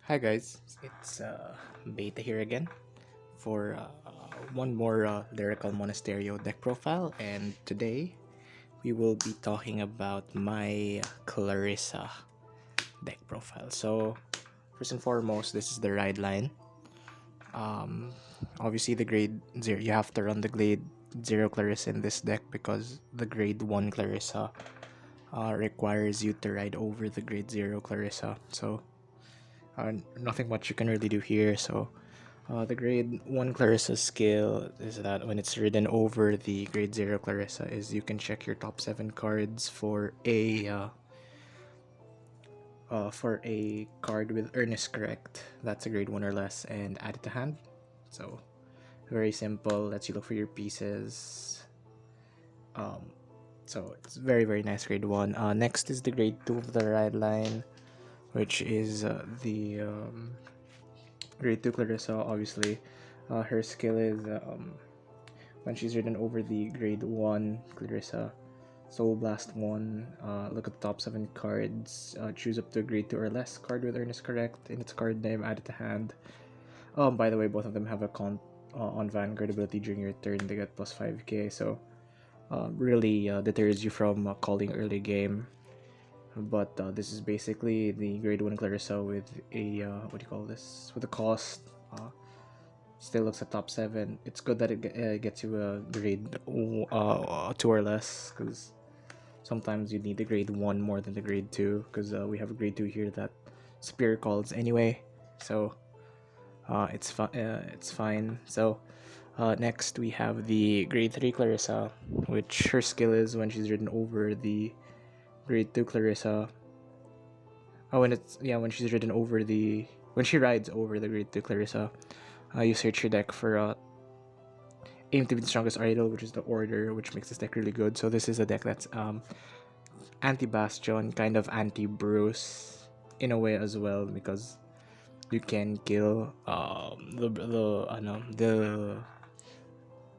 Hi guys, it's Beta here again for one more Lyrical Monasterio deck profile, and today we will be talking about my Clarissa deck profile. So first and foremost, this is the ride line. Um, Obviously the grade 0, you have to run the grade 0 Clarissa in this deck because the grade 1 Clarissa requires you to ride over the grade 0 Clarissa. So nothing much you can really do here. So the grade 1 Clarissa skill is that when it's ridden over the grade 0 Clarissa is you can check your top 7 cards for a card with earnest correct. That's a grade 1 or less, and add it to hand. So very simple, lets you look for your pieces. So it's very nice grade 1. Next is the grade 2 of the ride line, which is the grade 2 Clarissa. Obviously her skill is when she's ridden over the grade 1 Clarissa, Soul Blast 1, look at the top 7 cards, choose up to a grade 2 or less card with earnest correct in its card name, add it to hand. By the way, both of them have a on Vanguard ability during your turn. They get plus 5k, so really deters you from calling early game. But this is basically the grade 1 Clarissa with a what do you call this, with a cost. Still looks at top 7. It's good that it gets you a grade 2 or less, because sometimes you need the grade 1 more than the grade 2, because we have a grade 2 here that Spear calls anyway, so it's fine. So next we have the grade 3 Clarissa, which her skill is when she's ridden over the grade 2 Clarissa. When she's ridden over when she rides over the grade 2 Clarissa, you search your deck for aim to be the strongest idol, which is the order, which makes this deck really good. So this is a deck that's anti-Bastion, kind of anti-Bruce in a way as well, because you can kill the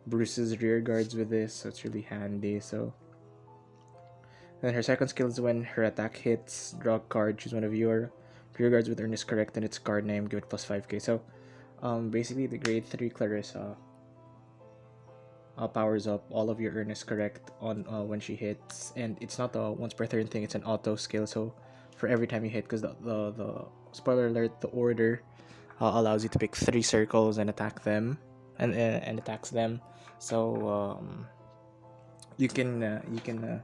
Bruce's rear guards with this, so it's really handy. So then her second skill is when her attack hits, draw a card, choose one of your rear guards with earnest correct and its card name, give it plus 5k. So basically the grade 3 Clarissa powers up all of your earnest correct on when she hits, and it's not a once per turn thing, it's an auto skill, so for every time you hit, because the spoiler alert, the order allows you to pick 3 circles and attack them, and attacks them. So you can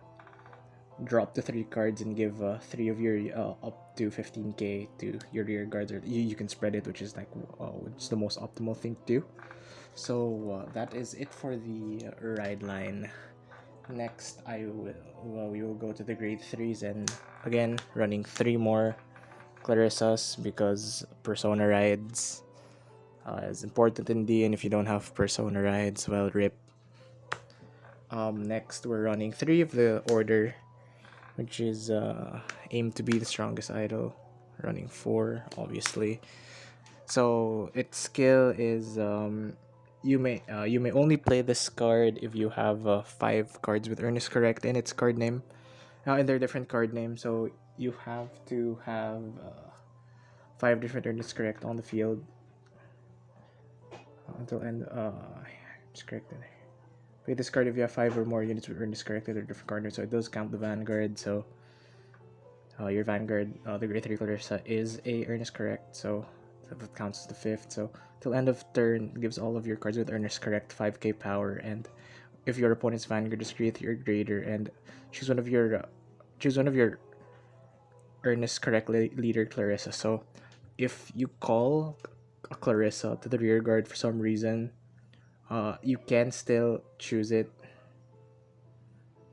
drop the 3 cards and give 3 of your up to 15k to your rear guards, or you can spread it, which is like which is the most optimal thing to do. So that is it for the ride line. Next we will go to the grade 3s, and again running 3 more Clarissas, because persona rides is important in D, and if you don't have persona rides, well, rip. Next we're running 3 of the order, which is aim to be the strongest idol, running 4 obviously. So its skill is you may only play this card if you have 5 cards with earnest correct in its card name, and they're different card names, so you have to have 5 different earnest correct on the field until end. It's corrected. Play this card if you have 5 or more units with earnest corrected or different card names, so it does count the Vanguard. So your Vanguard, the grade 3 Clarissa, is a earnest correct, so that counts as the 5th. So till end of turn, gives all of your cards with earnest correct 5k power, and if your opponent's Vanguard is your grader, and choose one of your earnest correct leader Clarissa. So if you call a Clarissa to the rear guard for some reason, you can still choose it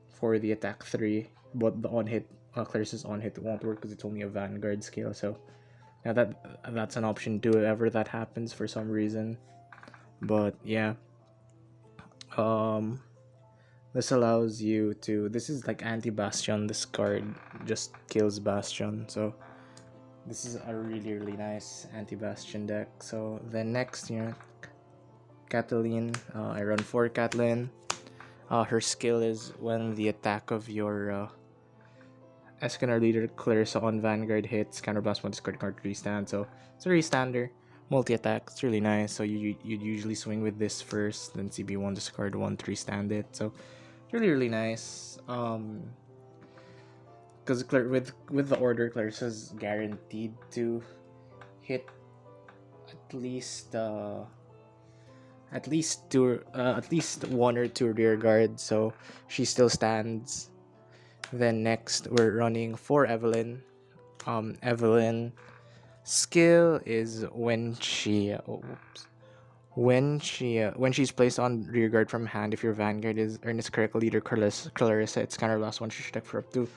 for the attack 3, but the on hit Clarissa's on hit won't work because it's only a Vanguard scale. So yeah, that's an option too, if ever that happens for some reason. But yeah, this allows you to, this is like anti-Bastion. This card just kills Bastion, so this is a really nice anti-Bastion deck. So then next, Kathleen, I run 4 Kathleen. Her skill is when the attack of your Escanar leader Clarissa on Vanguard hits, counterblast one, discard card, restand. So it's a restander, multi-attack. It's really nice. So you'd usually swing with this first, then CB1, discard one, three stand it. So really nice. Because with the order, Clarissa's guaranteed to hit at least one or two rear guards. So she still stands. Then next we're running for Evelyn. Evelyn skill is when she's placed on rear guard from hand. If your Vanguard is Ernest correct leader Clarissa, it's counterblast one. She should attack for up to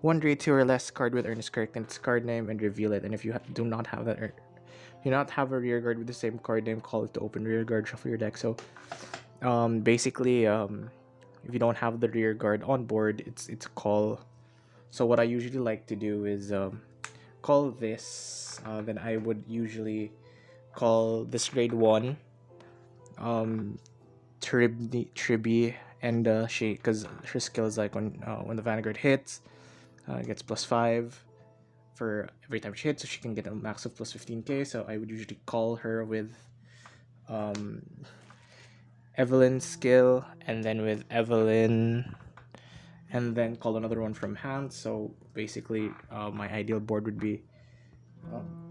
one grade 2 or less card with Ernest correct and its card name and reveal it. And if you do not have that, do not have a rear guard with the same card name, call it to open rear guard, shuffle your deck. So basically if you don't have the rear guard on board, it's a call. So what I usually like to do is call this. Then I would usually call this grade 1 Tribby, and she, because her skill is like when the Vanguard hits, gets +5 for every time she hits, so she can get a max of +15k. So I would usually call her with Evelyn's skill, and then with Evelyn, and then call another one from hand. So basically my ideal board would be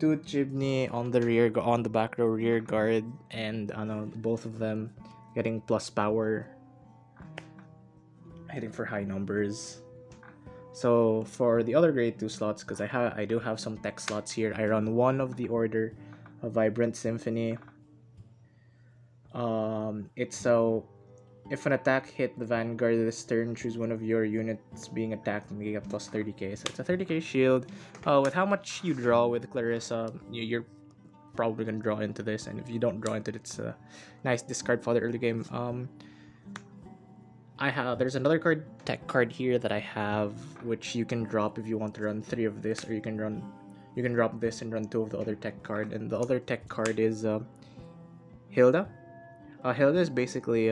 2 Chimney on the back row rear guard, and both of them getting plus power, hitting for high numbers. So for the other grade 2 slots, because I do have some tech slots here, I run one of the order, a Vibrant Symphony. It's so if an attack hit the Vanguard this turn, choose one of your units being attacked and you get plus 30k. So it's a 30k shield. With how much you draw with Clarissa, you're probably gonna draw into this, and if you don't draw into it, it's a nice discard for the early game. There's another tech card here that I have, which you can drop if you want to run 3 of this, or you can drop this and run 2 of the other tech card. And the other tech card is Hilda. Hilda is basically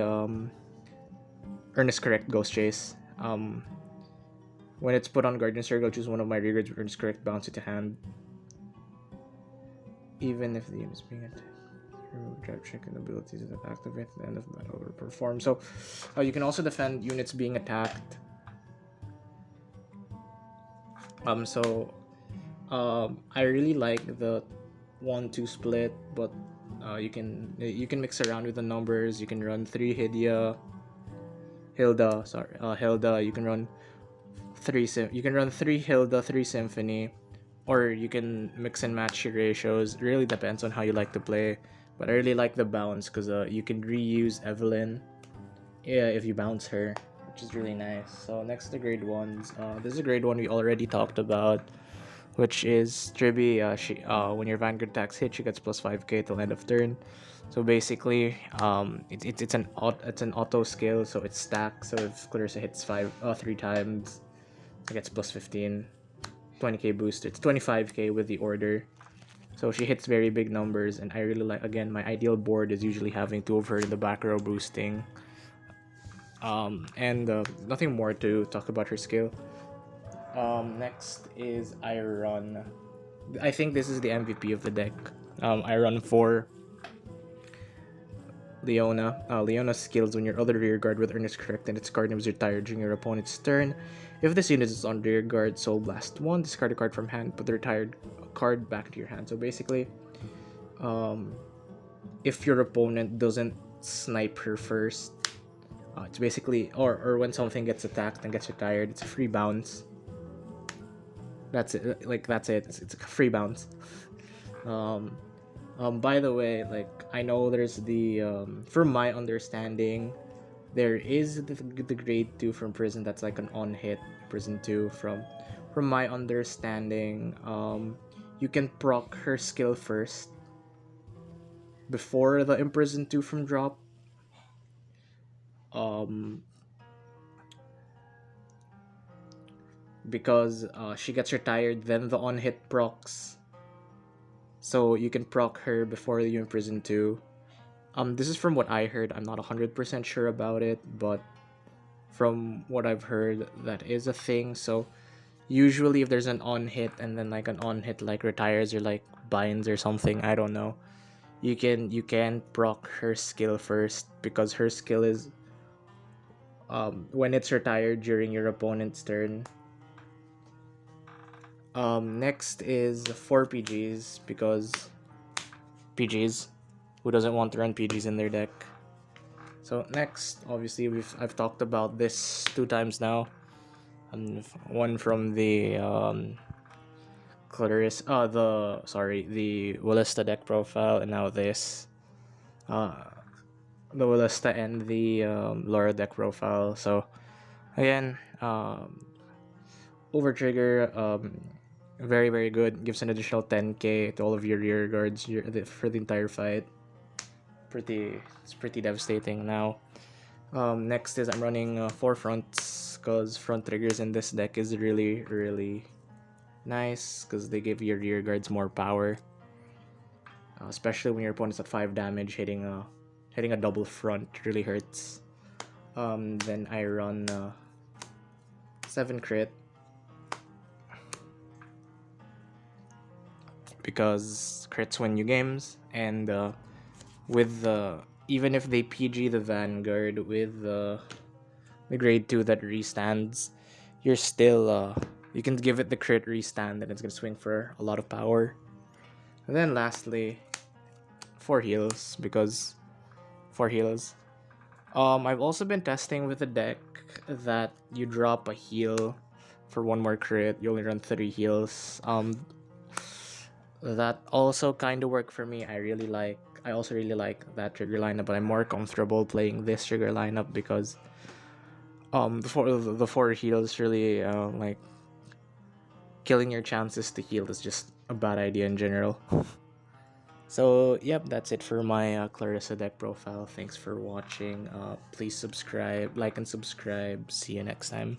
Ernest correct Ghost Chase. When it's put on Guardian Circle, choose one of my rear guards with Ernest correct, bounce it to hand. Even if the unit is being attacked, remove drive check and abilities that activate at the end of battle or perform. So you can also defend units being attacked. I really like the 1-2 split, but you can mix around with the numbers. You can run 3 Hilda. You can run 3 Hilda, 3 Symphony, or you can mix and match your ratios. It really depends on how you like to play, but I really like the bounce because you can reuse Evelyn if you bounce her, which is really nice. So next to grade 1s, this is a grade 1 we already talked about, which is Tribby. When your Vanguard attacks hit, she gets plus 5k till end of turn. So basically, it's an auto skill, so it's stacked. So if Clarissa hits 3 times, it gets plus 15, 20k boost. It's 25k with the order. So she hits very big numbers, and I really like. Again, my ideal board is usually having 2 of her in the back row boosting. Nothing more to talk about her skill. Next is I think this is the MVP of the deck. I run 4 Leona. Leona's skills: when your other rear guard with Ernest correct and its card name is retired during your opponent's turn. If this unit is on rear guard, Soul Blast 1, discard a card from hand, put the retired card back into your hand. So basically, if your opponent doesn't snipe her first, it's basically, or when something gets attacked and gets retired, it's a free bounce. That's it. It's a free bounce. By the way, I know there's the from my understanding, there is the grade 2 from Prison that's like an on-hit Prison 2. From my understanding, you can proc her skill first before the Imprison 2 from drop. Because she gets retired, then the on-hit procs. So you can proc her before you Imprison 2. This is from what I heard. I'm not 100% sure about it, but from what I've heard, that is a thing. So Usually if there's an on hit and then like an on hit like retires or like binds or something, I don't know, you can proc her skill first, because her skill is when it's retired during your opponent's turn. Next is 4 PGs, because PGs, who doesn't want to run PGs in their deck? So next, obviously I've talked about this 2 times now. One from the Clarissa, the Willista deck profile, and now this, the Willista and the Laura deck profile. So again, over trigger, very very good. Gives an additional 10k to all of your rear guards for the entire fight. It's pretty devastating. Now, next is I'm running 4 fronts, because front triggers in this deck is really really nice, because they give your rear guards more power, especially when your opponent's at 5 damage. Hitting a double front really hurts. Then I run 7 crit, because crits win you games, and with the even if they PG the Vanguard with the grade 2 that restands, you're still you can give it the crit restand and it's gonna swing for a lot of power. And then lastly, 4 heals, because 4 heals. I've also been testing with a deck that you drop a heal for 1 more crit, you only run 3 heals. That also kind of worked for me. I also really like that trigger lineup, but I'm more comfortable playing this trigger lineup, because the 4 heals really like killing your chances to heal is just a bad idea in general. So yep, that's it for my Clarissa deck profile. Thanks for watching. Please subscribe, like and subscribe. See you next time.